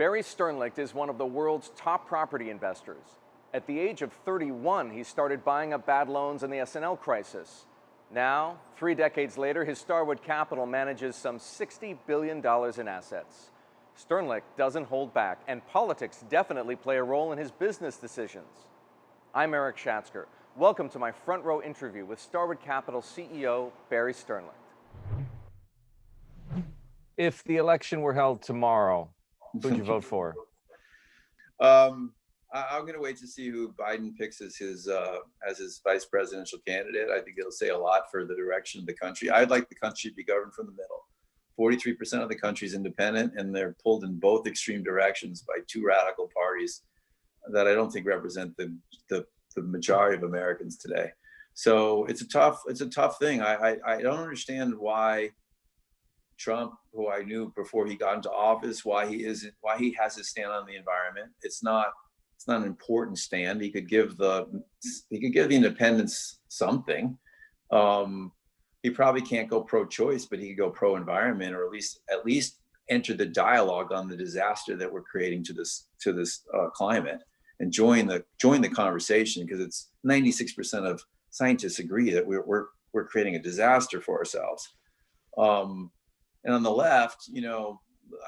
Barry Sternlicht is one of the world's top property investors. At the age of 31, he started buying up bad loans in the S&L crisis. Now, 3 decades later, his Starwood Capital manages some $60 billion in assets. Sternlicht doesn't hold back, and politics definitely play a role in his business decisions. I'm Erik Schatzker. Welcome to my front row interview with Starwood Capital CEO Barry Sternlicht. If the election were held tomorrow, who'd you vote for? I'm going to wait to see who Biden picks as his vice presidential candidate. I think it'll say a lot for the direction of the country. I'd like the country to be governed from the middle. 43% of the country is independent, and they're pulled in both extreme directions by two radical parties that I don't think represent the majority of Americans today. So it's a tough thing. I don't understand why Trump, who I knew before he got into office, why he has his stand on the environment. It's not an important stand. He could give the independents something. He probably can't go pro-choice, but he could go pro-environment, or at least enter the dialogue on the disaster that we're creating to this climate, and join the conversation, because it's 96% of scientists agree that we're creating a disaster for ourselves. And on the left,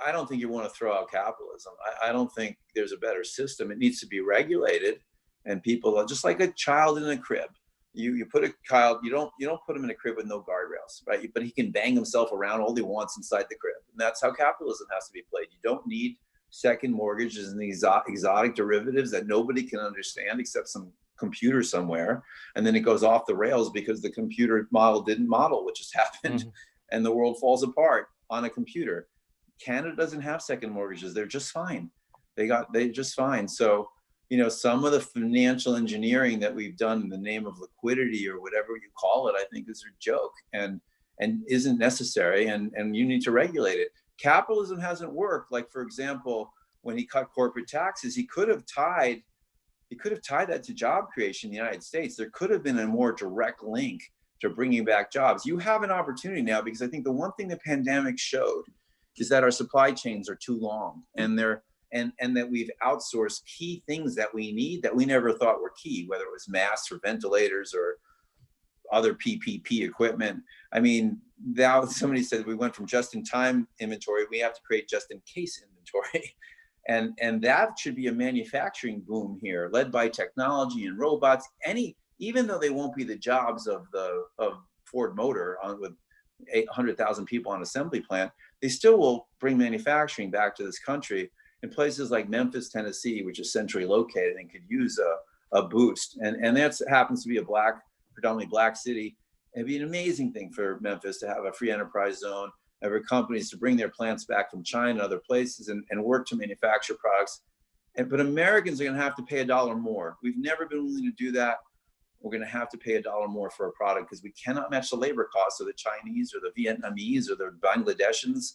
I don't think you want to throw out capitalism. I don't think there's a better system. It needs to be regulated, and people are just like a child in a crib. You put a child, you don't put him in a crib with no guardrails, right? But he can bang himself around all he wants inside the crib. And that's how capitalism has to be played. You don't need second mortgages and these exotic derivatives that nobody can understand except some computer somewhere. And then it goes off the rails because the computer model didn't model what just happened. Mm-hmm. And the world falls apart on a computer. Canada doesn't have second mortgages. They're just fine. They're just fine. So, some of the financial engineering that we've done in the name of liquidity, or whatever you call it, I think is a joke and isn't necessary. And you need to regulate it. Capitalism hasn't worked. Like, for example, when he cut corporate taxes, he could have tied that to job creation in the United States. There could have been a more direct link to bringing back jobs. You have an opportunity now, because I think the one thing the pandemic showed is that our supply chains are too long, and that we've outsourced key things that we need that we never thought were key, whether it was masks or ventilators or other PPP equipment. I mean, now somebody said we went from just-in-time inventory, we have to create just-in-case inventory. And that should be a manufacturing boom here, led by technology and robots. Even though they won't be the jobs of Ford Motor with 800,000 people on assembly plant, they still will bring manufacturing back to this country in places like Memphis, Tennessee, which is centrally located and could use a boost. And that happens to be a predominantly black city. It'd be an amazing thing for Memphis to have a free enterprise zone, for companies to bring their plants back from China and other places and work to manufacture products. But Americans are going to have to pay $1 more. We've never been willing to do that. We're going to have to pay $1 more for a product, because we cannot match the labor costs of the Chinese or the Vietnamese or the Bangladeshis.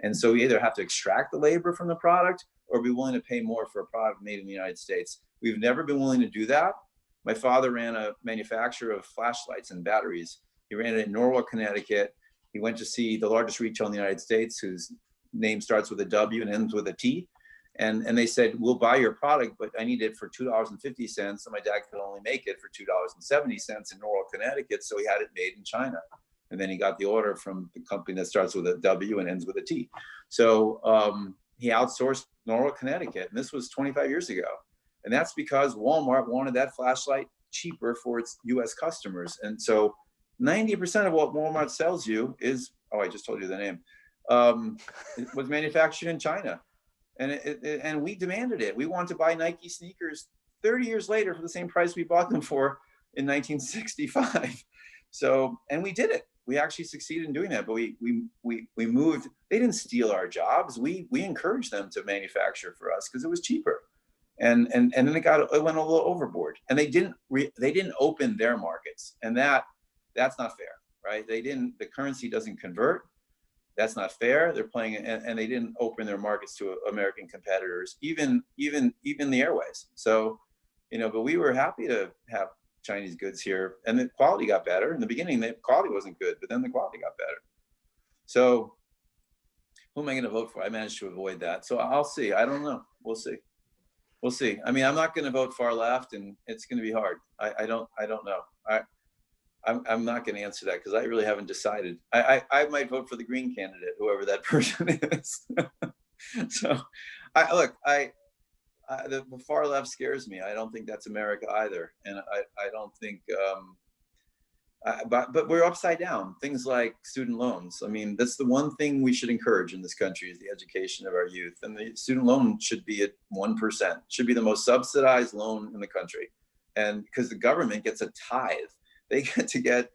And so we either have to extract the labor from the product, or be willing to pay more for a product made in the United States. We've never been willing to do that. My father ran a manufacturer of flashlights and batteries. He ran it in Norwalk, Connecticut. He went to see the largest retailer in the United States, whose name starts with a W and ends with a T. And they said, we'll buy your product, but I need it for $2.50. And my dad could only make it for $2.70 in Norwalk, Connecticut. So he had it made in China. And then he got the order from the company that starts with a W and ends with a T. So he outsourced Norwalk, Connecticut. And this was 25 years ago. And that's because Walmart wanted that flashlight cheaper for its US customers. And so 90% of what Walmart sells you is, I just told you the name, was manufactured in China. And we demanded it. We wanted to buy Nike sneakers 30 years later for the same price we bought them for in 1965. So, and we did it. We actually succeeded in doing that. But we moved. They didn't steal our jobs. We encouraged them to manufacture for us because it was cheaper. And then it went a little overboard. And they didn't open their markets. And that's not fair, right? The currency doesn't convert. That's not fair. They're playing, and they didn't open their markets to American competitors, even the airways. So, but we were happy to have Chinese goods here, and the quality got better. In the beginning, the quality wasn't good, but then the quality got better. So who am I going to vote for? I managed to avoid that. So I'll see. I don't know. We'll see. We'll see. I mean, I'm not going to vote far left, and it's going to be hard. I don't know. I'm not going to answer that because I really haven't decided. I might vote for the Green candidate, whoever that person is. So, the far left scares me. I don't think that's America either, and I don't think. But we're upside down. Things like student loans. I mean, that's the one thing we should encourage in this country is the education of our youth. And the student loan should be at 1%. Should be the most subsidized loan in the country, and because the government gets a tithe, they get to get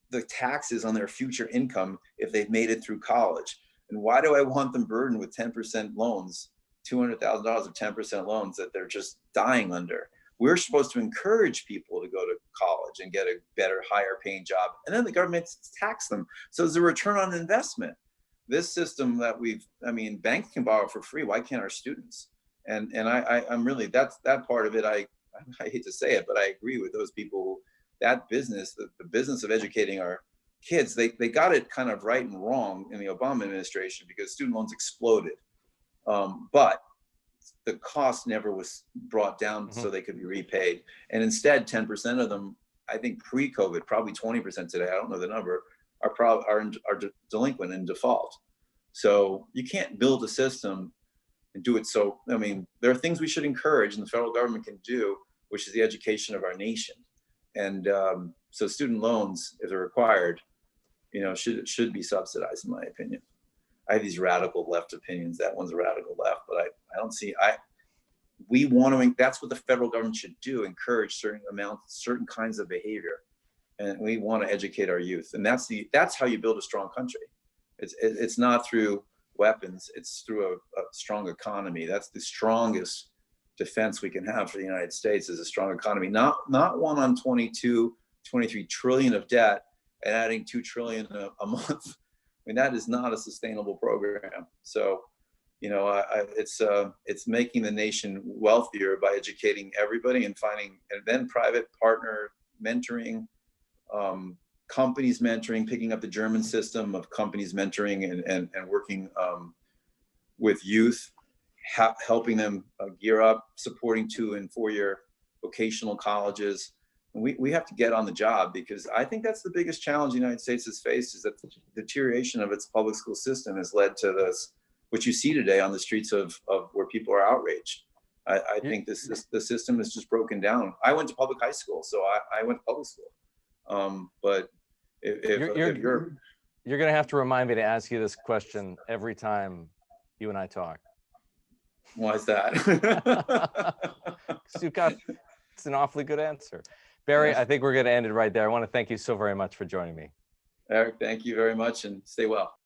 the taxes on their future income if they've made it through college. And why do I want them burdened with 10% loans, $200,000 of 10% loans that they're just dying under? We're supposed to encourage people to go to college and get a better, higher paying job. And then the government tax them. So there's a return on investment. This system that banks can borrow for free. Why can't our students? And I'm really, that part of it, I hate to say it, but I agree with those people who, that business, the business of educating our kids, they got it kind of right and wrong in the Obama administration because student loans exploded. But the cost never was brought down so they could be repaid. And instead, 10% of them, I think pre-COVID, probably 20% today, I don't know the number, are delinquent and default. So you can't build a system and do it. So, I mean, there are things we should encourage and the federal government can do, which is the education of our nation. And so student loans, if they're required, should be subsidized, in my opinion. I have these radical left opinions. That one's a radical left, but I don't see. We want to. That's what the federal government should do: encourage certain kinds of behavior, and we want to educate our youth. And that's how you build a strong country. It's not through weapons. It's through a strong economy. That's the strongest defense we can have for the United States is a strong economy, not one on 23 trillion of debt and adding 2 trillion a month. I mean, that is not a sustainable program. So, it's making the nation wealthier by educating everybody and then private partner mentoring, companies mentoring, picking up the German system of companies mentoring and working with youth, helping them gear up, supporting 2- and 4-year vocational colleges. We have to get on the job because I think that's the biggest challenge the United States has faced is that the deterioration of its public school system has led to this, which you see today on the streets of where people are outraged. I think the system is just broken down. I went to public high school, so I went to public school. But if you're going to have to remind me to ask you this question every time you and I talk. Why is that? It's an awfully good answer. Barry, Yes. I think we're going to end it right there. I want to thank you so very much for joining me. Erik, thank you very much and stay well.